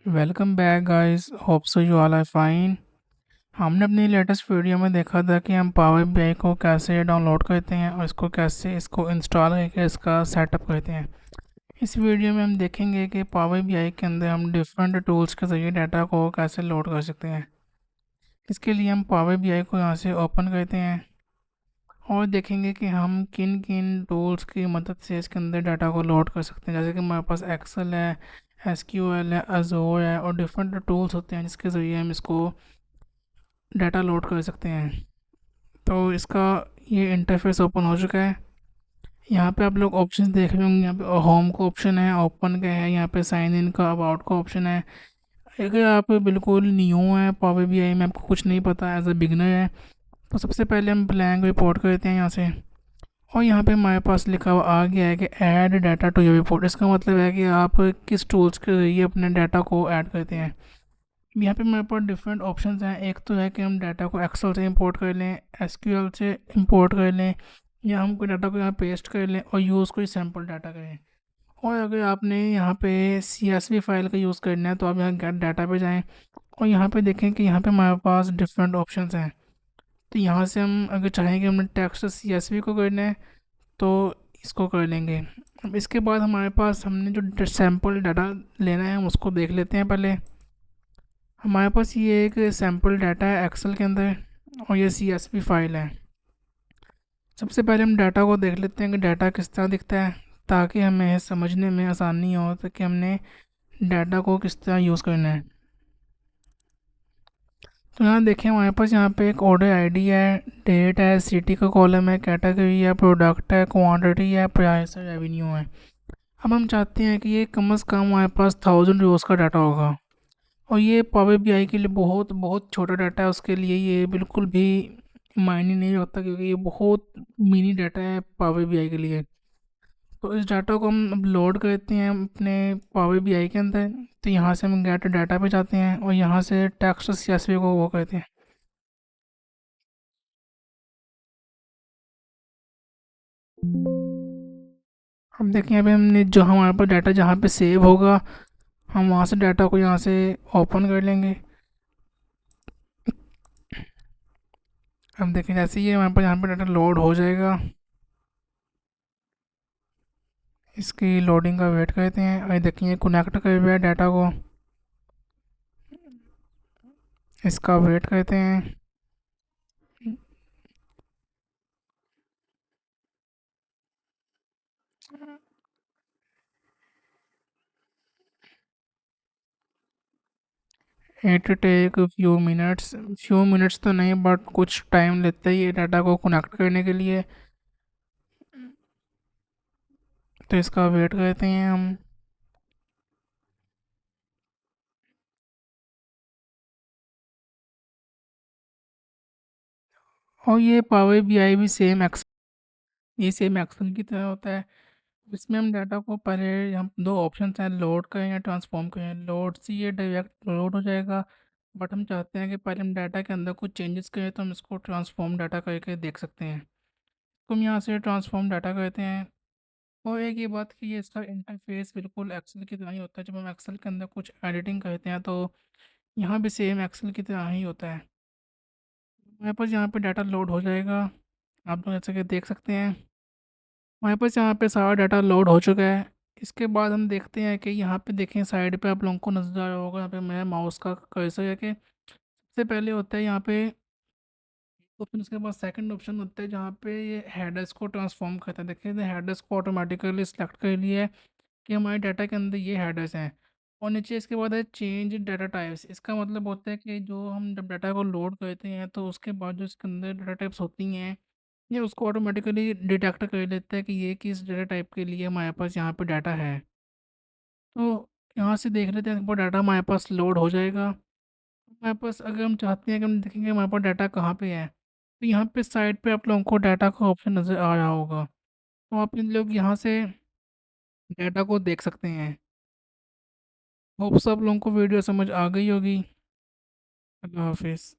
Welcome back guys, hope so you all are fine. हमने अपनी latest video में देखा था कि हम पावर बीआई को कैसे डाउनलोड करते हैं और इसको कैसे इंस्टॉल करके इसका सेटअप करते हैं। इस वीडियो में हम देखेंगे कि पावर बीआई के अंदर हम डिफरेंट टूल्स के ज़रिए डाटा को कैसे लोड कर सकते हैं। इसके लिए हम पावर बीआई को यहाँ से ओपन करते हैं और देखेंगे कि हम किन किन टूल्स की मदद से इसके अंदर डाटा को लोड कर सकते हैं। जैसे कि हमारे पास एक्सेल है, एसक्यूएल है, अजोर है और डिफरेंट टूल्स होते हैं जिसके ज़रिए हम इसको डाटा लोड कर सकते हैं। तो इसका ये इंटरफेस ओपन हो चुका है। यहाँ पे आप लोग ऑप्शंस देख रहे होंगे। यहाँ पे होम का ऑप्शन है, ओपन का है, यहाँ पे साइन इन का, अबाउट का ऑप्शन है। अगर आप बिल्कुल न्यू है पावर बीआई में, आपको कुछ नहीं पता, एज अ बिगनर है, तो सबसे पहले हम ब्लैंक रिपोर्ट करते हैं यहाँ से। और यहाँ पे हमारे पास लिखा हुआ आ गया है कि add data to your report. इसका मतलब है कि आप किस टूल्स के ज़रिए अपने डाटा को ऐड करते हैं। यहाँ पे मेरे पास डिफरेंट ऑप्शंस हैं। एक तो है कि हम डाटा को एक्सेल से इंपोर्ट कर लें, एसक्यूएल से इंपोर्ट कर लें, या हम कोई डाटा को यहाँ पेस्ट कर लें और यूज़ कोई सैम्पल डाटा करें। और अगर आपने यहाँ पे CSV फाइल का यूज़ करना है तो आप यहाँ गेट डाटा पे जाएँ और यहाँ पे देखें कि यहाँ पे हमारे पास डिफरेंट ऑप्शंस हैं। तो यहाँ से हम अगर चाहें कि हमने टेक्स्ट CSV को करना है तो इसको कर लेंगे। अब इसके बाद हमारे पास हमने जो सैम्पल डाटा लेना है हम उसको देख लेते हैं पहले। हमारे पास ये एक सैम्पल डाटा है एक्सेल के अंदर और ये CSV फाइल है। सबसे पहले हम डाटा को देख लेते हैं कि डाटा किस तरह दिखता है, ताकि हमें समझने में आसानी हो तो कि हमने डाटा को किस तरह यूज़ करना है। तो यहाँ देखें, हमारे पास यहाँ पे एक ऑर्डर आईडी है, डेट है, सिटी का कॉलम है, कैटेगरी है, प्रोडक्ट है, क्वांटिटी है, प्राइस है, रेवेन्यू है। अब हम चाहते हैं कि ये कम से कम हमारे पास 1000 रोज़ का डाटा होगा। और ये पावर बीआई के लिए बहुत बहुत छोटा डाटा है, उसके लिए ये बिल्कुल भी मायने नहीं रखता, क्योंकि ये बहुत मिनी डाटा है पावर बीआई के लिए। तो इस डाटा को हम अब लोड करते हैं अपने पावर बीआई के अंदर। तो यहाँ से हम गेट डाटा पे जाते हैं और यहाँ से टेक्स्ट CSV को वो करते हैं। हम देखें अभी हमने जो हमारे पास डाटा जहाँ पे सेव होगा, हम वहाँ से डाटा को यहाँ से ओपन कर लेंगे। हम देखें जैसे ही हमारे पास यहाँ पे डाटा लोड हो जाएगा, इसकी लोडिंग का वेट करते हैं। और देखिए कनेक्ट कर हुआ है डाटा को, इसका वेट करते हैं। 8 टेक फ्यू मिनट्स तो नहीं, बट कुछ टाइम लेता ही है डाटा को कनेक्ट करने के लिए। तो इसका वेट करते हैं हम। और ये पावर बीआई भी सेम एक्सेल की तरह होता है। इसमें हम डाटा को पहले, हम दो ऑप्शन हैं, लोड करें या ट्रांसफॉर्म करें। लोड से ये डायरेक्ट लोड हो जाएगा, बट हम चाहते हैं कि पहले हम डाटा के अंदर कुछ चेंजेस करें, तो हम इसको ट्रांसफॉर्म डाटा करके देख सकते हैं। तो हम यहाँ से ट्रांसफॉर्म डाटा करते हैं। और एक ये बात कि ये इसका इंटरफेस बिल्कुल एक्सेल की तरह ही होता है। जब हम एक्सेल के अंदर कुछ एडिटिंग करते हैं तो यहाँ भी सेम एक्सेल की तरह ही होता है। हमारे पास यहाँ पे डाटा लोड हो जाएगा, आप लोग जैसे कि देख सकते हैं। हमारे पास यहाँ पे सारा डाटा लोड हो चुका है। इसके बाद हम देखते हैं कि यहाँ पे देखें साइड पे आप लोगों को नज़र आ रहा होगा, यहाँ पे मेरा माउस का कर्सर है कि सबसे पहले होता है यहाँ पे ऑप्शन, उसके बाद सेकंड ऑप्शन होता है जहाँ पे ये हेडर्स को ट्रांसफॉर्म करता है। देखिए हेडर्स को ऑटोमेटिकली सिलेक्ट कर लिया है कि हमारे डाटा के अंदर ये हेडर्स हैं। और नीचे इसके बाद है चेंज डाटा टाइप्स। इसका मतलब होता है कि जो हम जब डाटा को लोड करते हैं तो उसके बाद जो इसके अंदर डाटा टाइप्स होती हैं, ये उसको ऑटोमेटिकली डिटेक्ट कर लेता है कि ये किस डाटा टाइप के लिए हमारे पास यहाँ पे डाटा है। तो यहाँ से देख लेते हैं, वो डाटा हमारे पास लोड हो जाएगा। हमारे पास अगर हम चाहते हैं कि हम देखेंगे हमारे पास डाटा कहाँ पे है, तो यहाँ पे साइड पे आप लोगों को डाटा का ऑप्शन नज़र आ रहा होगा। तो आप इन लोग यहाँ से डाटा को देख सकते हैं। होप सब लोगों को वीडियो समझ आ गई होगी। अल्लाह हाफिज़।